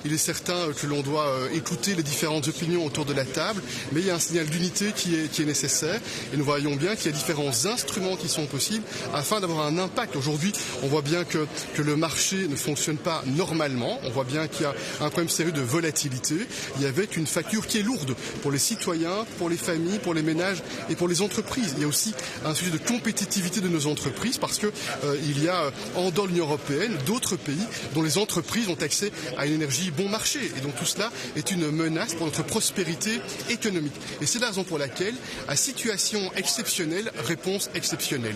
O: Il est certain que l'on doit écouter les différentes opinions autour de la table. Mais il y a un signal d'unité qui est nécessaire. Et nous voyons bien qu'il y a différents instruments qui sont possibles afin d'avoir un impact. Aujourd'hui, on voit bien que le marché ne fonctionne pas normalement. On voit bien qu'il y a un problème sérieux de volatilité. Il y avait une facture qui est lourde pour les citoyens, pour les familles, pour les ménages et pour les entreprises. Il y a aussi un sujet de compétitivité de nos entreprises parce que il y a en dehors de l'Union européenne d'autres pays dont les entreprises ont accès à une énergie bon marché. Et donc tout cela est une menace pour notre prospérité économique. Et c'est la raison pour laquelle, à situation exceptionnelle, réponse exceptionnelle.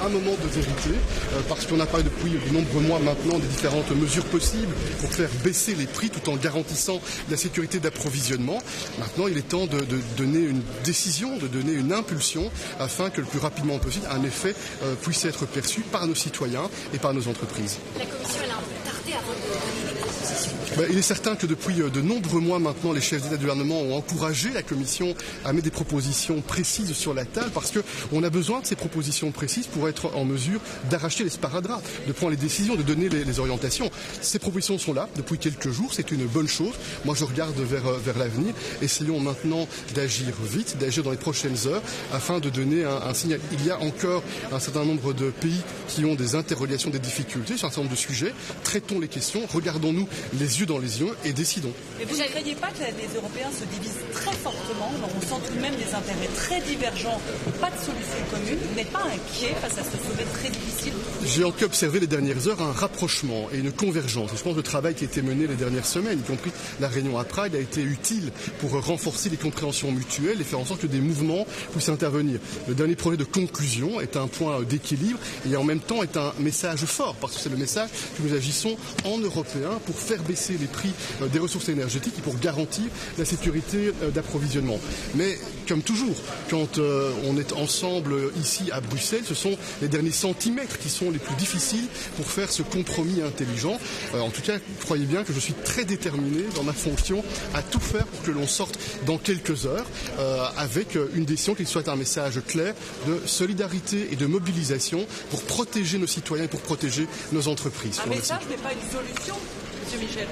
O: Un moment de vérité, parce qu'on a parlé depuis de nombreux mois maintenant des différentes mesures possibles pour faire baisser les prix tout en garantissant la sécurité d'approvisionnement. Maintenant, il est temps de donner une décision, de donner une impulsion afin que le plus rapidement possible un effet puisse être perçu par nos citoyens et par nos entreprises.
D: La Commission elle a un peu tardé avant de donner des propositions.
O: Il est certain que depuis de nombreux mois maintenant, les chefs d'État et de gouvernement ont encouragé la Commission à mettre des propositions précises sur la table parce qu'on a besoin de ces propositions précises pour être en mesure d'arracher les sparadraps, de prendre les décisions, de donner les orientations. Ces propositions sont là depuis quelques jours, c'est une bonne chose. Moi, je regarde vers l'avenir. Essayons maintenant d'agir vite, d'agir dans les prochaines heures afin de donner un signal. Il y a encore un certain nombre de pays qui ont des interrogations, des difficultés sur un certain nombre de sujets. Traitons les questions, regardons-nous les yeux dans les yeux et décidons.
P: Mais vous ne craignez pas que les Européens se divisent très fortement? On sent tout de même des intérêts très divergents, pas de solution commune. Vous n'êtes pas inquiet face à ce sommet très difficile?
O: J'ai encore observé les dernières heures un rapprochement et une convergence. Je pense que le travail qui a été mené les dernières semaines, y compris la réunion à Prague, a été utile pour renforcer les compréhensions mutuelles et faire en sorte que des mouvements puissent intervenir. Le dernier projet de conclusion est un point d'équilibre et en même temps est un message fort, parce que c'est le message que nous agissons en Européens pour faire baisser baisser les prix des ressources énergétiques et pour garantir la sécurité d'approvisionnement. Mais comme toujours, quand on est ensemble ici à Bruxelles, ce sont les derniers centimètres qui sont les plus difficiles pour faire ce compromis intelligent. En tout cas, croyez bien que je suis très déterminé dans ma fonction à tout faire pour que l'on sorte dans quelques heures avec une décision qui soit un message clair de solidarité et de mobilisation pour protéger nos citoyens et pour protéger nos entreprises.
P: Un message n'est pas une solution, M. Michel.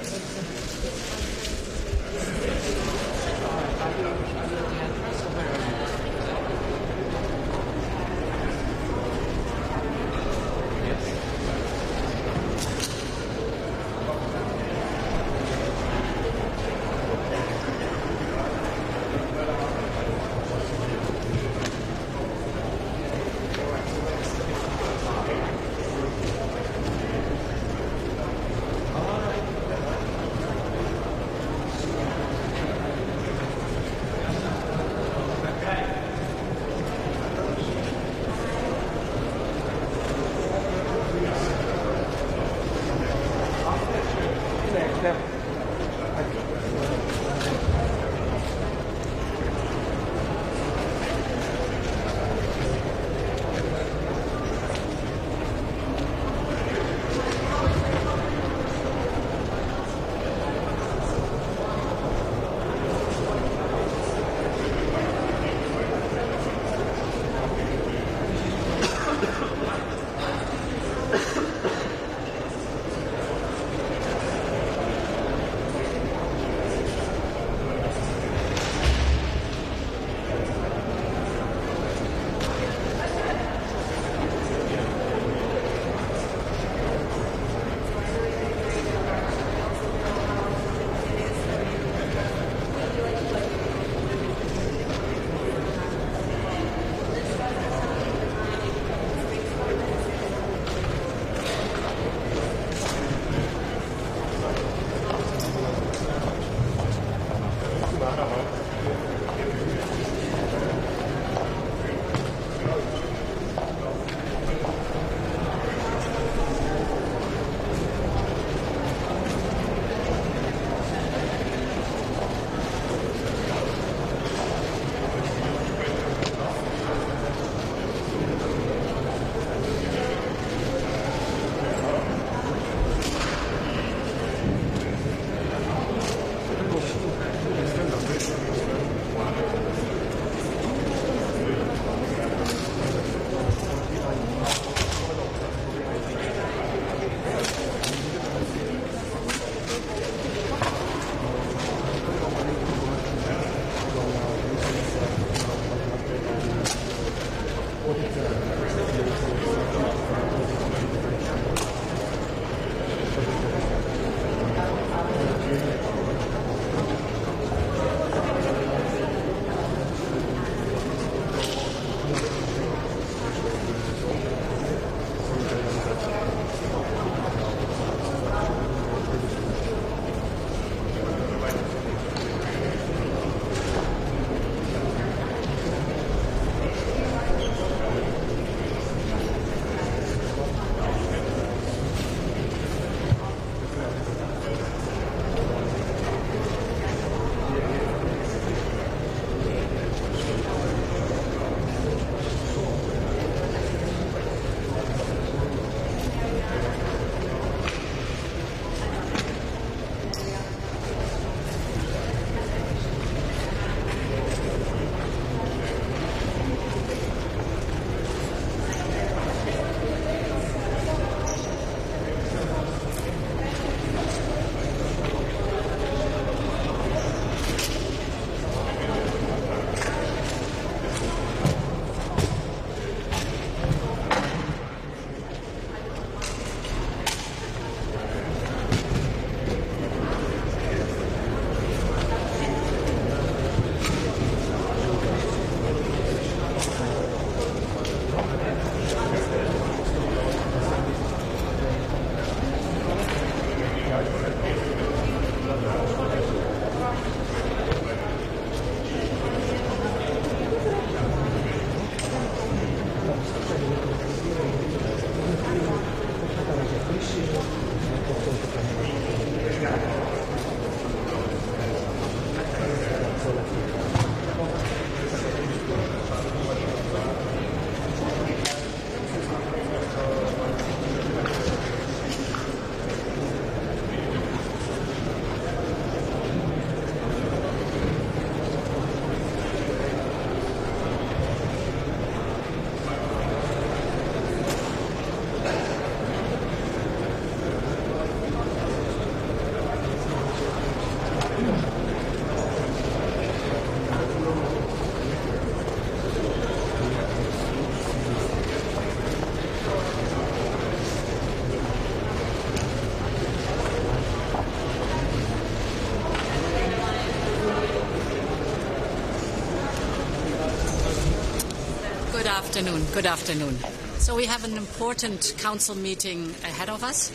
Q: Good afternoon. Good afternoon. So we have an important council meeting ahead of us.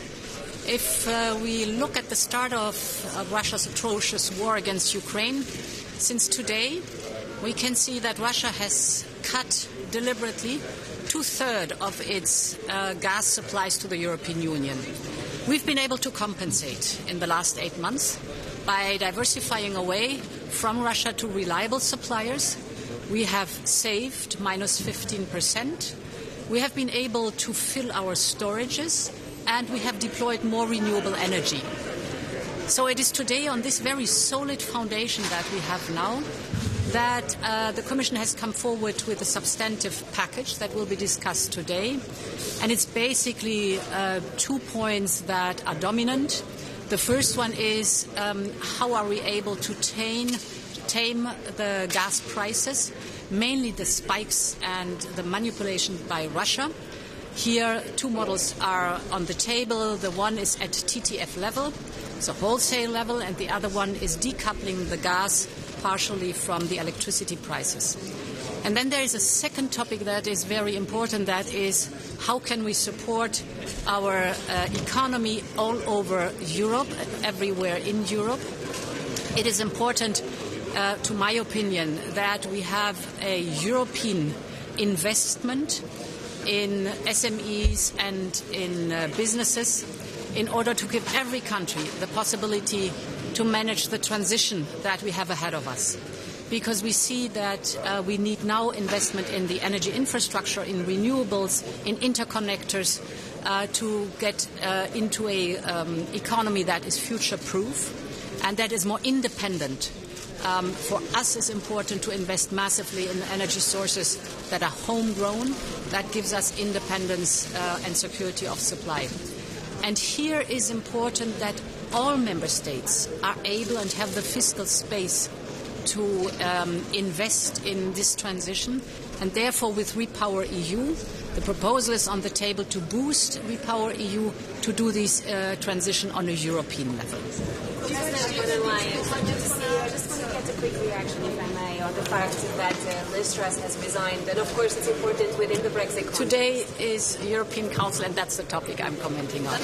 Q: If we look at the start of Russia's atrocious war against Ukraine, since today, we can see that Russia has cut deliberately 2/3 of its gas supplies to the European Union. We've been able to compensate in the last 8 months by diversifying away from Russia to reliable suppliers. We have saved minus 15%. We have been able to fill our storages, and we have deployed more renewable energy. So it is today on this very solid foundation that we have now that the Commission has come forward with a substantive package that will be discussed today. And it's basically 2 points that are dominant. The first one is how are we able to tame the gas prices, mainly the spikes and the manipulation by Russia. Here, 2 models are on the table. The one is at TTF level, so wholesale level, and the other one is decoupling the gas partially from the electricity prices. And then there is a second topic that is very important, that is how can we support our economy all over Europe, everywhere in Europe. It is important, to my opinion, that we have a European investment in SMEs and in businesses in order to give every country the possibility to manage the transition that we have ahead of us. Because we see that we need now investment in the energy infrastructure, in renewables, in interconnectors, to get into an economy that is future-proof and that is more independent. For us, it's important to invest massively in energy sources that are homegrown, that gives us independence and security of supply. And here is important that all member states are able and have the fiscal space to invest in this transition. And therefore, with Repower EU, the proposal is on the table to boost Repower EU to do this transition on a European level.
L: I just want to get a quick reaction, if I may, on the fact that Liz Truss has resigned. And of course, it's important within the Brexit context.
Q: Today is European Council, and that's the topic I'm commenting on.